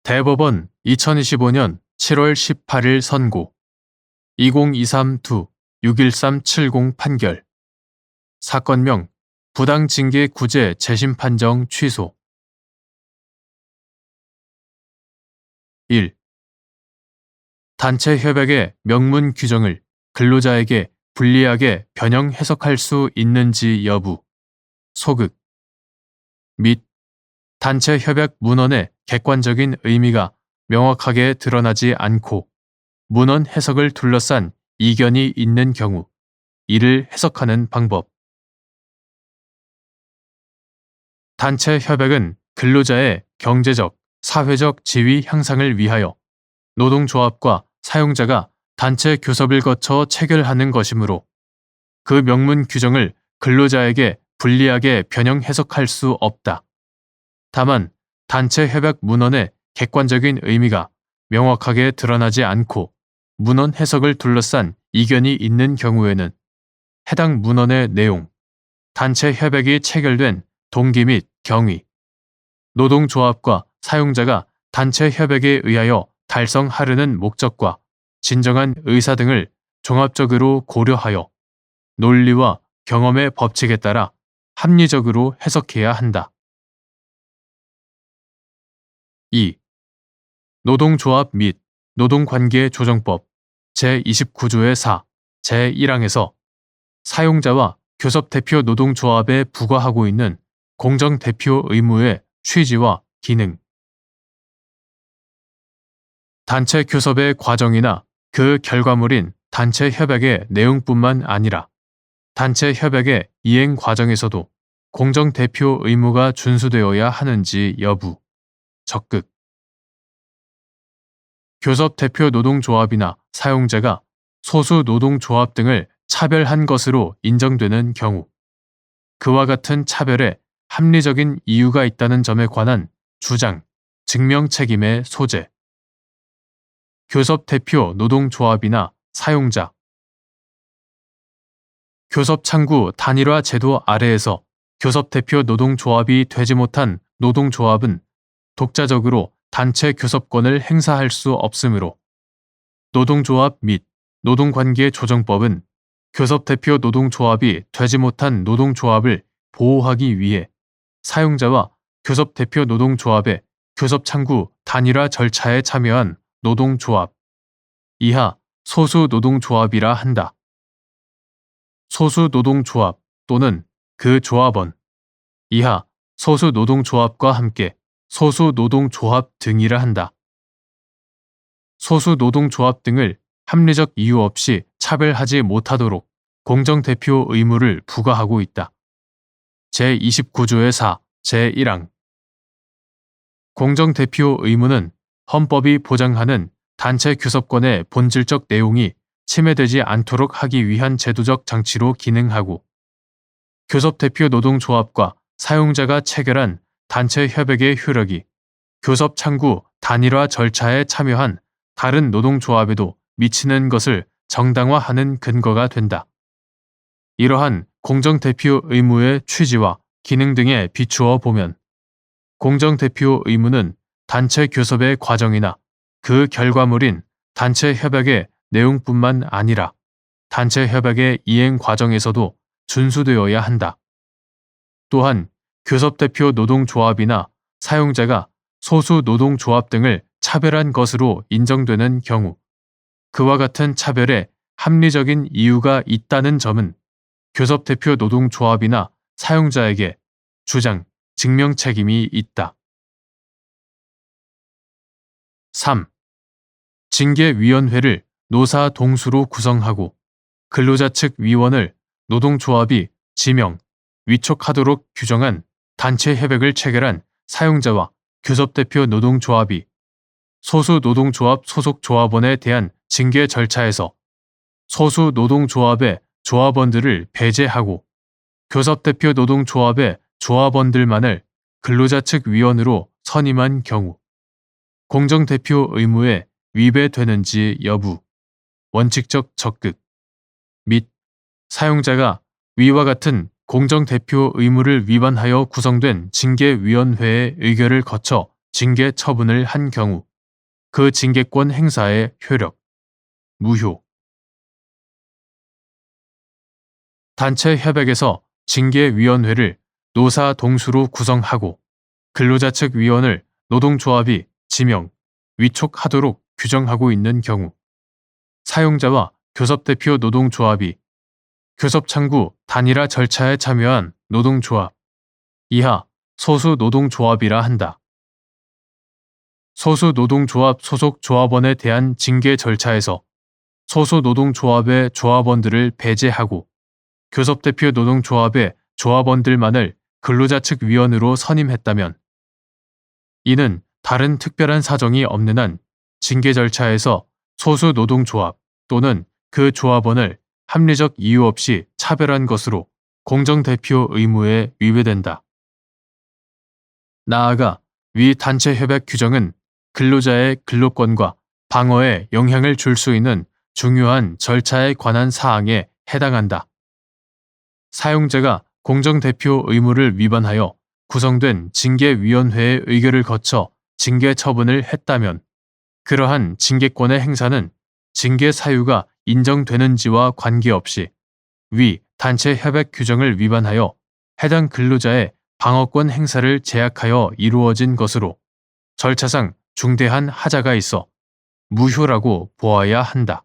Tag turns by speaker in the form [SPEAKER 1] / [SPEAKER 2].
[SPEAKER 1] 대법원 2025년 7월 18일 선고 2023-61370 판결 사건명 부당징계 구제 재심 판정 취소 1. 단체 협약의 명문 규정을 근로자에게 불리하게 변형 해석할 수 있는지 여부 소극 및 단체 협약 문헌의 객관적인 의미가 명확하게 드러나지 않고 문헌 해석을 둘러싼 이견이 있는 경우 이를 해석하는 방법. 단체 협약은 근로자의 경제적, 사회적 지위 향상을 위하여 노동조합과 사용자가 단체 교섭을 거쳐 체결하는 것이므로 그 명문 규정을 근로자에게 불리하게 변형 해석할 수 없다. 다만 단체 협약 문헌의 객관적인 의미가 명확하게 드러나지 않고 문헌 해석을 둘러싼 이견이 있는 경우에는 해당 문헌의 내용, 단체 협약이 체결된 동기 및 경위, 노동조합과 사용자가 단체 협약에 의하여 달성하려는 목적과 진정한 의사 등을 종합적으로 고려하여 논리와 경험의 법칙에 따라 합리적으로 해석해야 한다. 2. 노동조합 및 노동관계조정법 제29조의 4, 제1항에서 사용자와 교섭대표 노동조합에 부과하고 있는 공정대표 의무의 취지와 기능, 단체 교섭의 과정이나 그 결과물인 단체 협약의 내용뿐만 아니라 단체 협약의 이행 과정에서도 공정대표 의무가 준수되어야 하는지 여부, 적극 교섭대표 노동조합이나 사용자가 소수 노동조합 등을 차별한 것으로 인정되는 경우 그와 같은 차별에 합리적인 이유가 있다는 점에 관한 주장, 증명 책임의 소재 교섭대표 노동조합이나 사용자 교섭창구 단일화 제도 아래에서 교섭대표 노동조합이 되지 못한 노동조합은 독자적으로 단체 교섭권을 행사할 수 없으므로 노동조합 및 노동관계조정법은 교섭대표 노동조합이 되지 못한 노동조합을 보호하기 위해 사용자와 교섭대표 노동조합의 교섭창구 단일화 절차에 참여한 노동조합 이하 소수 노동조합이라 한다. 소수 노동조합 또는 그 조합원 이하 소수 노동조합과 함께 소수 노동조합 등이라 한다. 소수 노동조합 등을 합리적 이유 없이 차별하지 못하도록 공정대표 의무를 부과하고 있다. 제29조의 4, 제1항 공정대표 의무는 헌법이 보장하는 단체 교섭권의 본질적 내용이 침해되지 않도록 하기 위한 제도적 장치로 기능하고 교섭대표 노동조합과 사용자가 체결한 단체 협약의 효력이 교섭 창구 단일화 절차에 참여한 다른 노동조합에도 미치는 것을 정당화하는 근거가 된다. 이러한 공정대표 의무의 취지와 기능 등에 비추어 보면 공정대표 의무는 단체 교섭의 과정이나 그 결과물인 단체 협약의 내용뿐만 아니라 단체 협약의 이행 과정에서도 준수되어야 한다. 또한 교섭대표 노동조합이나 사용자가 소수 노동조합 등을 차별한 것으로 인정되는 경우 그와 같은 차별에 합리적인 이유가 있다는 점은 교섭대표 노동조합이나 사용자에게 주장, 증명 책임이 있다. 3. 징계위원회를 노사 동수로 구성하고 근로자 측 위원을 노동조합이 지명, 위촉하도록 규정한 단체 협약을 체결한 사용자와 교섭대표 노동조합이 소수 노동조합 소속 조합원에 대한 징계 절차에서 소수 노동조합의 조합원들을 배제하고 교섭대표 노동조합의 조합원들만을 근로자 측 위원으로 선임한 경우 공정대표 의무에 위배되는지 여부, 원칙적 적극 및 사용자가 위와 같은 공정대표 의무를 위반하여 구성된 징계위원회의 의결을 거쳐 징계 처분을 한 경우 그 징계권 행사의 효력, 무효. 단체 협약에서 징계위원회를 노사 동수로 구성하고 근로자 측 위원을 노동조합이 지명, 위촉하도록 규정하고 있는 경우 사용자와 교섭대표 노동조합이 교섭창구 단일화 절차에 참여한 노동조합 이하 소수 노동조합이라 한다. 소수 노동조합 소속 조합원에 대한 징계 절차에서 소수 노동조합의 조합원들을 배제하고 교섭대표 노동조합의 조합원들만을 근로자 측 위원으로 선임했다면 이는 다른 특별한 사정이 없는 한 징계 절차에서 소수 노동조합 또는 그 조합원을 합리적 이유 없이 차별한 것으로 공정대표 의무에 위배된다. 나아가 위 단체 협약 규정은 근로자의 근로권과 방어에 영향을 줄 수 있는 중요한 절차에 관한 사항에 해당한다. 사용자가 공정대표 의무를 위반하여 구성된 징계위원회의 의결을 거쳐 징계 처분을 했다면 그러한 징계권의 행사는 징계 사유가 인정되는지와 관계없이 위 단체 협약 규정을 위반하여 해당 근로자의 방어권 행사를 제약하여 이루어진 것으로 절차상 중대한 하자가 있어 무효라고 보아야 한다.